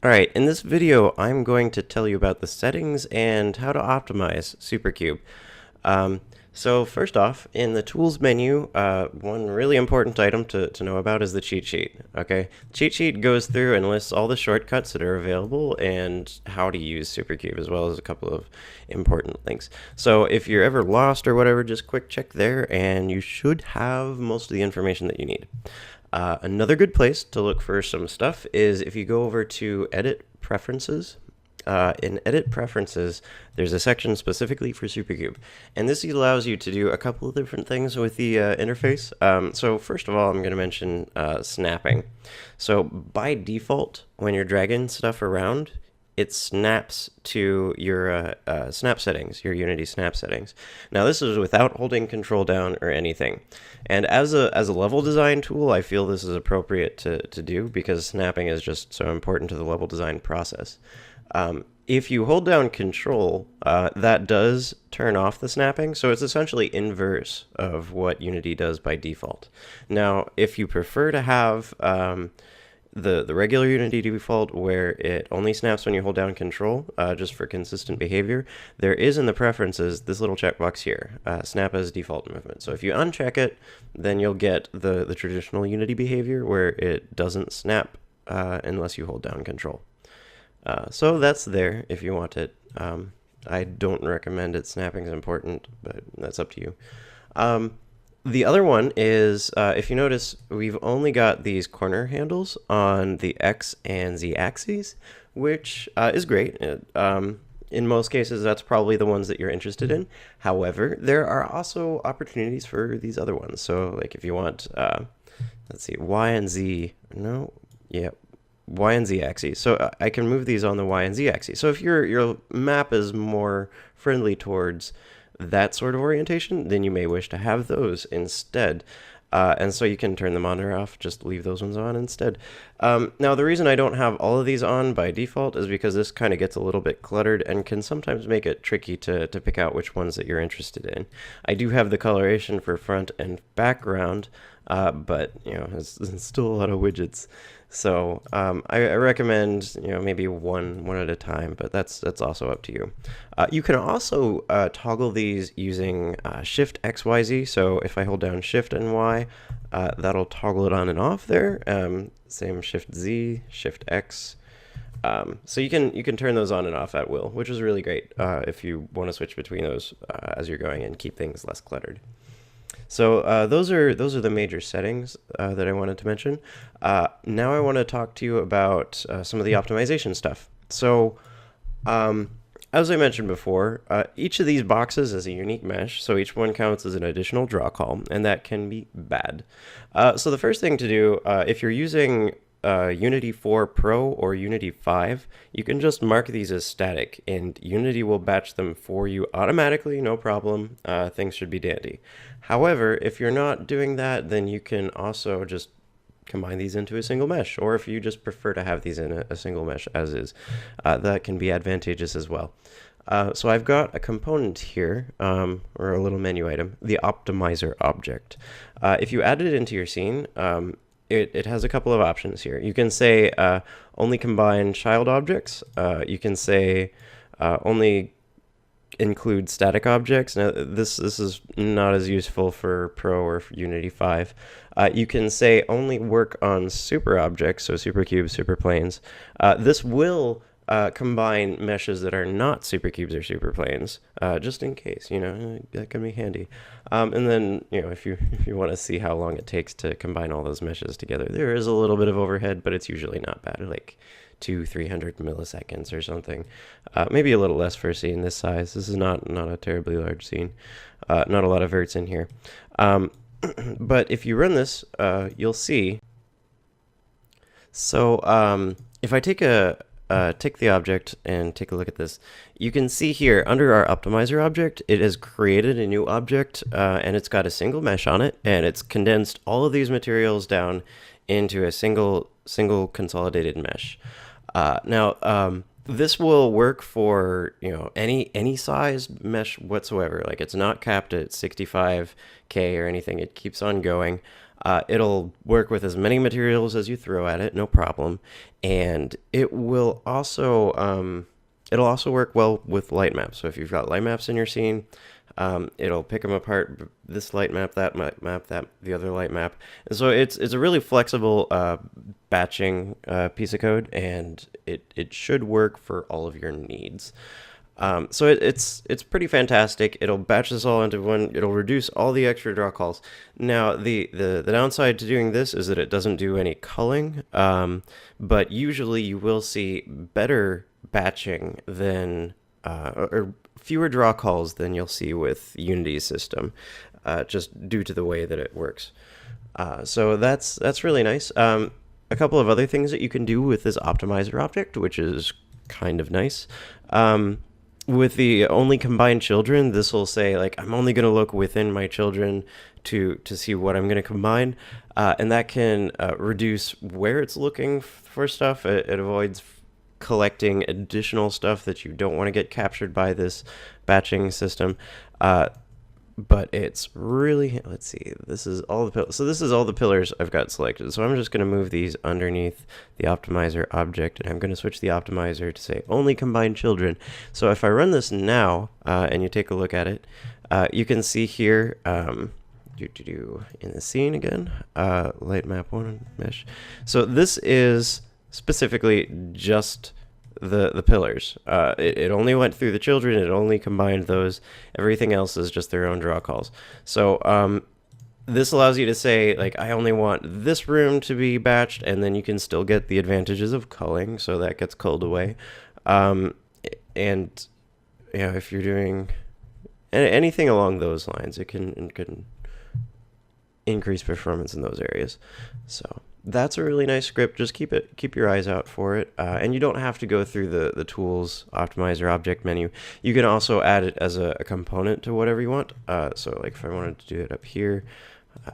Alright, in this video, I'm going to tell you about the settings and how to optimize SuperCube. So first off, in the Tools menu, one really important item to know about is the cheat sheet. Okay, the cheat sheet goes through and lists all the shortcuts that are available and how to use SuperCube, as well as a couple of important links. So if you're ever lost or whatever, just quick check there, and you should have most of the information that you need. Another good place to look for some stuff is if you go over to Edit Preferences. In Edit Preferences, there's a section specifically for SuperCube, and this allows you to do a couple of different things with the interface. So first of all, I'm going to mention snapping. So by default, when you're dragging stuff around, it snaps to your snap settings, your Unity snap settings. Now this is without holding control down or anything. And as a level design tool, I feel this is appropriate to do because snapping is just so important to the level design process. If you hold down control, that does turn off the snapping, so it's essentially inverse of what Unity does by default. Now, if you prefer to have the regular Unity default where it only snaps when you hold down control, just for consistent behavior, there is in the preferences this little checkbox here, snap as default movement. So if you uncheck it, then you'll get the traditional Unity behavior where it doesn't snap unless you hold down control. So that's there if you want it. I don't recommend it. Snapping is important, but that's up to you. The other one is, if you notice, we've only got these corner handles on the X and Z axes, which is great. In most cases, that's probably the ones that you're interested in. However, there are also opportunities for these other ones. So like if you want, let's see, Y and Z, no, yeah, Y and Z axes. So I can move these on the Y and Z axes. So if your map is more friendly towards that sort of orientation, then you may wish to have those instead. And so you can turn them on or off, just leave those ones on instead. Now, the reason I don't have all of these on by default is because this kind of gets a little bit cluttered and can sometimes make it tricky to pick out which ones that you're interested in. I do have the coloration for front and background, but you know, it's still a lot of widgets. So I recommend maybe one at a time, but that's also up to you. You can also toggle these using Shift X Y Z. So if I hold down Shift and Y, that'll toggle it on and off there. Same Shift Z, Shift X. So you can turn those on and off at will, which is really great if you want to switch between those as you're going and keep things less cluttered. So those are the major settings that I wanted to mention. Now I want to talk to you about some of the optimization stuff. So as I mentioned before, each of these boxes is a unique mesh, so each one counts as an additional draw call, and that can be bad. So the first thing to do, if you're using Unity 4 Pro or Unity 5, you can just mark these as static, and Unity will batch them for you automatically, no problem. Things should be dandy. However, if you're not doing that, then you can also just combine these into a single mesh, or if you just prefer to have these in a single mesh as is, that can be advantageous as well. So I've got a component here, or a little menu item, the optimizer object. If you add it into your scene, it has a couple of options here. You can say only combine child objects. You can say only include static objects. Now this is not as useful for Pro or for Unity 5. You can say only work on super objects, so SuperCube, superplanes. This will combine meshes that are not supercubes or superplanes, just in case, that can be handy. And then, if you want to see how long it takes to combine all those meshes together, there is a little bit of overhead, but it's usually not bad, like 200-300 milliseconds or something. Maybe a little less for a scene this size. This is not a terribly large scene. Not a lot of verts in here. But if you run this, you'll see. So if I take the object and take a look at this, you can see here under our optimizer object, it has created a new object and it's got a single mesh on it, and it's condensed all of these materials down into a single consolidated mesh. Now, this will work for any size mesh whatsoever. Like, it's not capped at 65K or anything. It keeps on going. It'll work with as many materials as you throw at it, no problem, and it'll also work well with light maps. So if you've got light maps in your scene, it'll pick them apart. This light map, that map, that the other light map, and so it's a really flexible batching piece of code, and it should work for all of your needs. So it's pretty fantastic. It'll batch this all into one. It'll reduce all the extra draw calls. Now the downside to doing this is that it doesn't do any culling. But usually you will see better batching than or fewer draw calls than you'll see with Unity's system, just due to the way that it works. So that's really nice. A couple of other things that you can do with this optimizer object, which is kind of nice. With the only combined children, this will say like I'm only going to look within my children to see what I'm going to combine, and that can reduce where it's looking for stuff. It avoids collecting additional stuff that you don't want to get captured by this batching system. But it's really, let's see, this is all the pillars. So this is all the pillars I've got selected. So I'm just going to move these underneath the optimizer object, and I'm going to switch the optimizer to say only combine children. So if I run this now, and you take a look at it, you can see here, in the scene again, light map one mesh. So this is specifically just the pillars. It only went through the children. It only combined those. Everything else is just their own draw calls. So this allows you to say like I only want this room to be batched, and then you can still get the advantages of culling, so that gets culled away. And if you're doing anything along those lines, it can increase performance in those areas. So that's a really nice script. Just keep your eyes out for it, and you don't have to go through the tools optimizer object menu. You can also add it as a component to whatever you want. So like if I wanted to do it up here,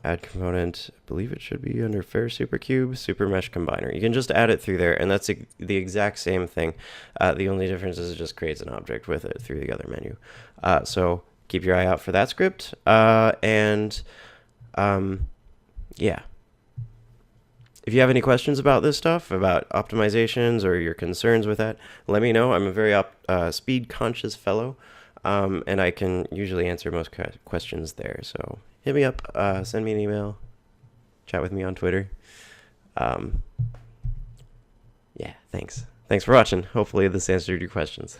add component, I believe it should be under Ferr SuperCube Super Mesh Combiner. You can just add it through there, and that's the exact same thing. The only difference is it just creates an object with it through the other menu. So keep your eye out for that script, yeah. If you have any questions about this stuff, about optimizations or your concerns with that, let me know. I'm a very speed-conscious fellow, and I can usually answer most questions there. So hit me up, send me an email, chat with me on Twitter. Yeah, thanks. Thanks for watching. Hopefully this answered your questions.